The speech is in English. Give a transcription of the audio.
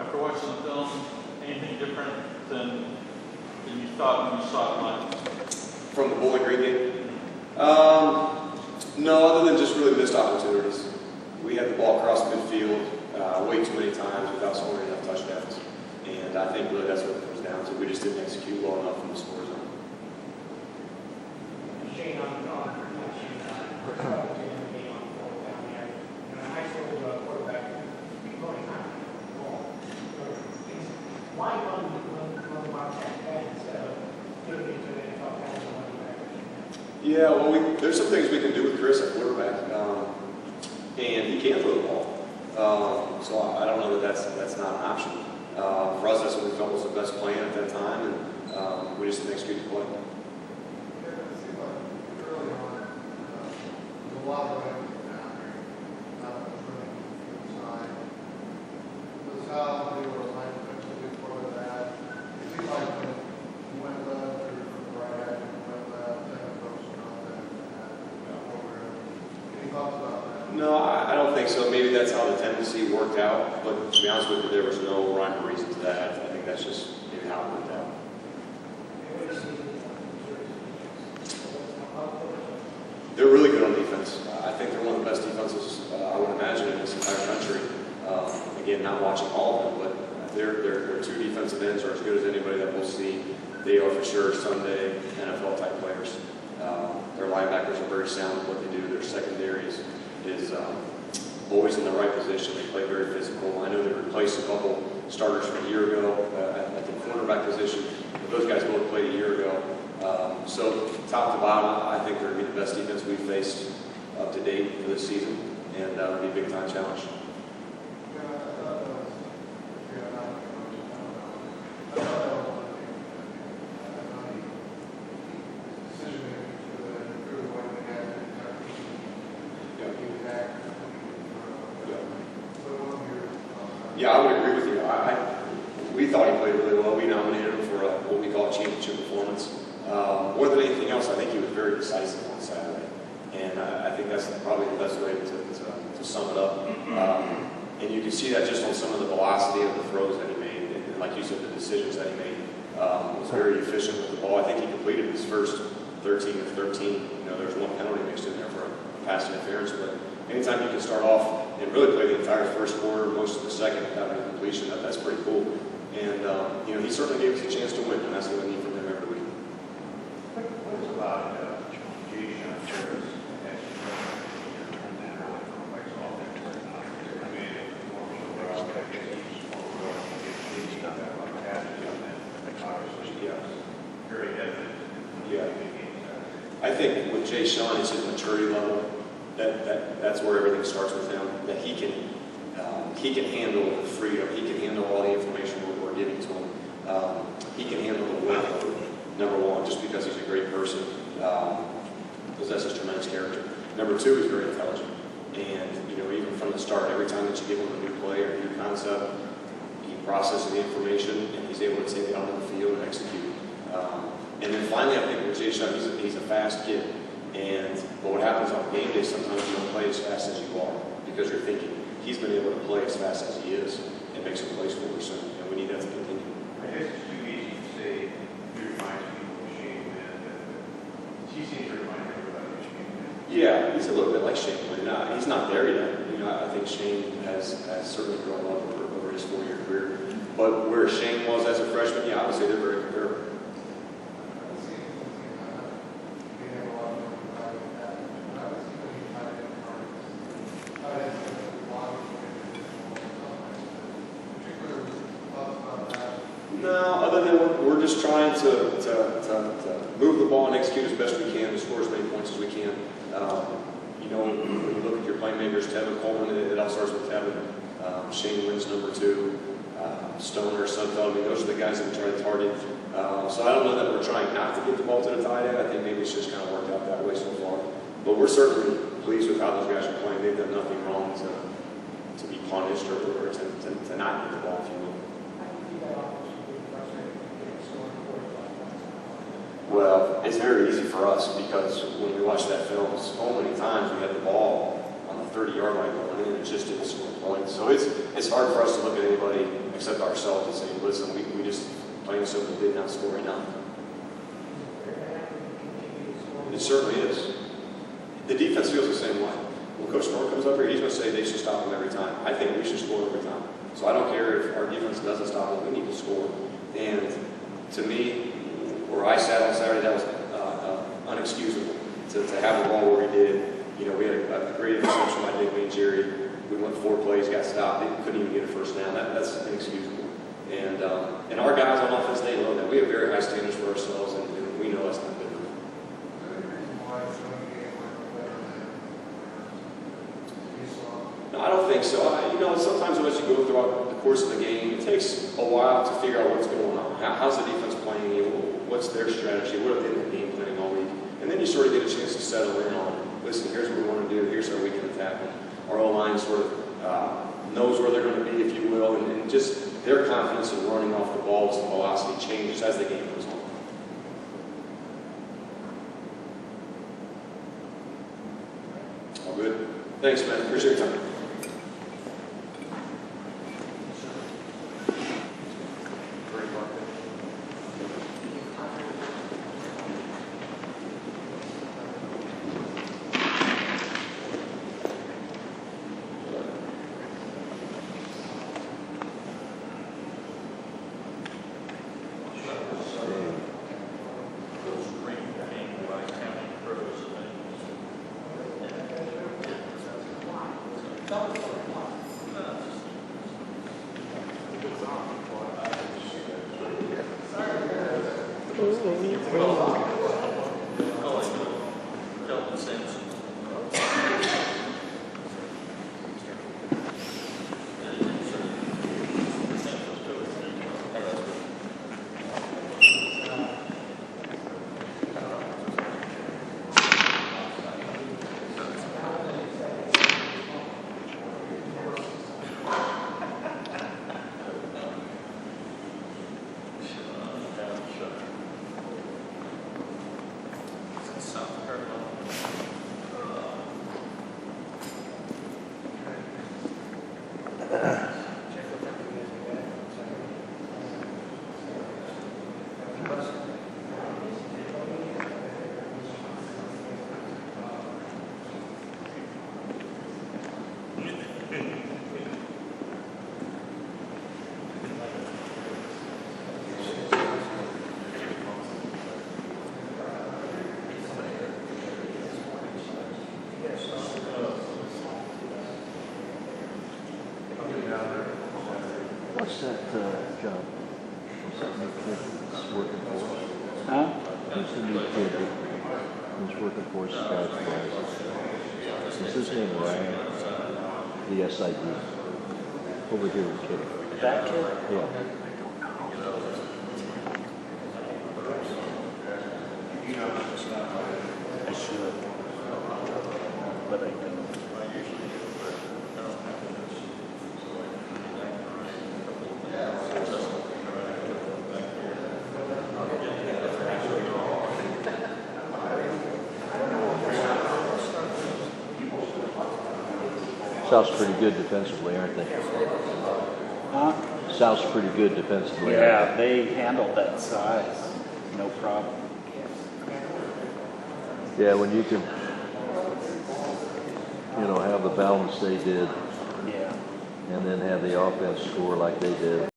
After watching the film, anything different than you thought when you saw it live? From the Bowling Green game? No, other than just really missed opportunities. We had the ball across midfield way too many times without scoring enough touchdowns. And I think really that's what it comes down to. We just didn't execute well enough in the score zone. Shane, on the game on down there, a high school quarterback, going high the ball. Why run the Wildcat bad instead of doing it to the NFL guys and running back? Yeah, well, there's some things we can do with Chris at quarterback, and he can throw the ball. So I don't know that that's not an option. For us, that's what we felt was the best plan at that time, and we just didn't execute the play. Yeah, it seemed like early on, there's a lot of running down there, not much running inside. Was how they were aligned eventually before that. It seemed like when you went left or from the right end, you went left, then it goes on that over. Any thoughts about that? No, I don't think so. Maybe that's how the tendency worked out, but to be honest with you, there was no rhyme or reason to that. I think that's just maybe how it worked out. They're really good on defense. I think they're one of the best defenses I would imagine in this entire country. Again, not watching all of them, but their two defensive ends are as good as anybody that we'll see. They are for sure Sunday NFL type players. Their linebackers are very sound at what they do. Their secondary is always in the right position. They play very physical. I know they replaced a couple starters from a year ago at the quarterback position. But those guys both played a year ago. So top to bottom, I think they're going to be the best defense we've faced up to date for this season, and that would be a big time challenge. Yeah, I would agree with you. We thought he played really well. We nominated him for what we call a championship performance. More than anything else, I think he was very decisive on Saturday. And I think that's probably the best way to sum it up. And you can see that just on some of the velocity of the throws that he made. And like you said, the decisions that he made was very efficient with the ball. I think he completed his first 13 of 13. There's one penalty mixed in there for a pass interference. But anytime you can start off and really play the entire first quarter, most of the second without any completion, that's pretty cool. And, he certainly gave us a chance to win, and that's what we need from him every week. What is about Jason Terrace and turn that early from Mike's offense? I mean, more so well, I guess he's not that much passes on that. Obviously, yes. Very evident. Yeah. I think with Jay Sean, it's his maturity level. That's where everything starts with him. That he can handle the freedom. He can handle all the information we're giving to him. He can handle the workload. Number one, just because he's a great person, possesses tremendous character. Number two, he's very intelligent. And even from the start, every time that you give him a new play or a new concept, he processes the information and he's able to take it out on the field and execute. And then finally, I think with Jay Sean, he's a fast kid. But what happens on game day, sometimes you don't play as fast as you are because you're thinking. He's been able to play as fast as he is and make some plays for us, and we need that to continue. I guess it's too easy to say he reminds people of Shane, and he seems to remind everybody of Shane. Yeah, he's a little bit like Shane, but he's not there yet. I think Shane has certainly grown up over his 4-year career. But where Shane was as a freshman, yeah, obviously they're very comparable. No, other than we're just trying to move the ball and execute as best we can to score as many points as we can. When you look at your playmakers, Tevin Coleman, it all starts with Tevin. Shane Wynn's number 2. Stoner, Sudfeld, those are the guys that we try to target. So I don't know that we're trying not to get the ball to the tight end. I think maybe it's just kind of worked out that way so far. But we're certainly pleased with how those guys are playing. They've done nothing wrong to be punished or to not get the ball, if you will. Well, it's very easy for us because when we watch that film, so many times we had the ball on the 30-yard line going in and just didn't score points. So it's hard for us to look at anybody, except ourselves and say, listen, we just plain and simple did not score enough. It certainly is. The defense feels the same way. When Coach Moore comes up here, he's going to say they should stop them every time. I think we should score every time. So I don't care if our defense doesn't stop them. We need to score. And to me, where I sat on Saturday, that was unexcusable to have the ball where we did. You know, we had a great interception by Digby and Jerry. We went 4 plays, got stopped. They couldn't even get a first down. That's inexcusable. And our guys on offense, they know that. We have very high standards for ourselves, and we know that's not good enough. No, I don't think so. Sometimes as you go throughout the course of the game, it takes a while to figure out what's going on. How's the defense playing? What's their strategy? What have they been game planning all week? And then you sort of get a chance to settle in on, listen, here's what we want to do. Here's how we can attack them. Our O-line sort of knows where they're going to be, if you will, and just their confidence in running off the ball as the velocity changes as the game goes on. All good? Thanks, man. Appreciate your time. What's that job? What's that new kid that's working for us? Huh? Who's the new kid who's working for us? Is his name Ryan? The SID. Over here with Kitty. That kid? Yeah. I should. But I don't. South's pretty good defensively, aren't they? Huh? South's pretty good defensively. Yeah, they handled that size. No problem. Yeah, when you can, have the balance they did, Yeah. and then have the offense score like they did.